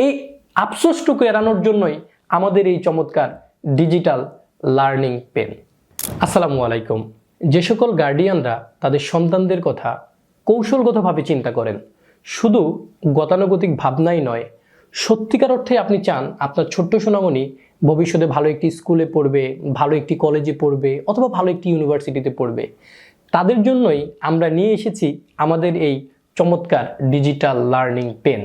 এই আফসোসটুকু এড়ানোর জন্যই আমাদের এই চমৎকার ডিজিটাল লার্নিং পেন। আসসালামু আলাইকুম। যে সকল গার্ডিয়ানরা তাদের সন্তানদের কথা কৌশলগতভাবে চিন্তা করেন, শুধু গতানুগতিক ভাবনাই নয়, সত্যিকার অর্থে আপনি চান আপনার ছোট্ট সোনামণি ভবিষ্যতে ভালো একটি স্কুলে পড়বে, ভালো একটি কলেজে পড়বে অথবা ভালো একটি ইউনিভার্সিটিতে পড়বে, তাদের জন্যই আমরা নিয়ে এসেছি আমাদের এই চমৎকার ডিজিটাল লার্নিং পেন।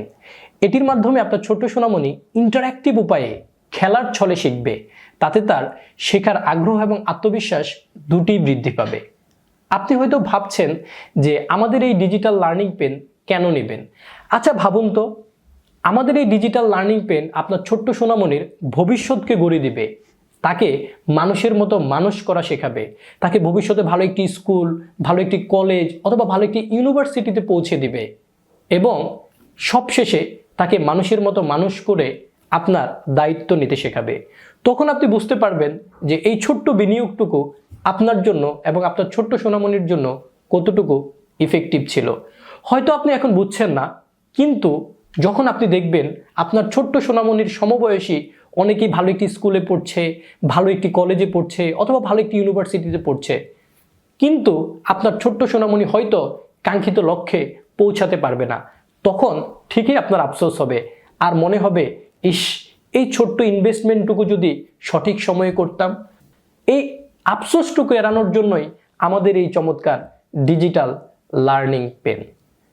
এটির মাধ্যমে আপনার ছোট্ট সোনামণি ইন্টারঅ্যাক্টিভ উপায়ে খেলার ছলে শিখবে। তাতে তার শেখার আগ্রহ এবং আত্মবিশ্বাস দুটিই বৃদ্ধি পাবে। আপনি হয়তো ভাবছেন যে আমাদের এই ডিজিটাল লার্নিং পেন কেন নেবেন? আচ্ছা ভাবুন তো, আমাদের এই ডিজিটাল লার্নিং পেন আপনার ছোট্ট সোনামণির ভবিষ্যৎকে গড়ে দিবে, তাকে মানুষের মতো মানুষ করা শেখাবে, তাকে ভবিষ্যতে ভালো একটি স্কুল, ভালো একটি কলেজ অথবা ভালো একটি ইউনিভার্সিটিতে পৌঁছে দিবে এবং সবশেষে তাকে মানুষের মতো মানুষ করে আপনার দায়িত্ব নিতে শেখাবে। তখন আপনি বুঝতে পারবেন যে এই ছোট্ট বিনিয়োগটুকু আপনার জন্য এবং আপনার ছোট্ট সোনামণির জন্য কতটুকু ইফেক্টিভ ছিল। হয়তো আপনি এখন বুঝছেন না, কিন্তু যখন আপনি দেখবেন আপনার ছোট্ট সোনামণির সমবয়সী অনেকেই ভালো একটি স্কুলে পড়ছে, ভালো একটি কলেজে পড়ছে অথবা ভালো একটি ইউনিভার্সিটিতে পড়ছে, কিন্তু আপনার ছোট্ট সোনামণি হয়তো কাঙ্ক্ষিত লক্ষ্যে পৌঁছাতে পারবে না, তখন ঠিকই আপনার আফসোস হবে আর মনে হবে, ইস, এই ছোট্ট ইনভেস্টমেন্টটুকু যদি সঠিক সময়ে করতাম। এই আফসোসটুকু এড়ানোর জন্যই আমাদের এই চমৎকার ডিজিটাল লার্নিং পেন।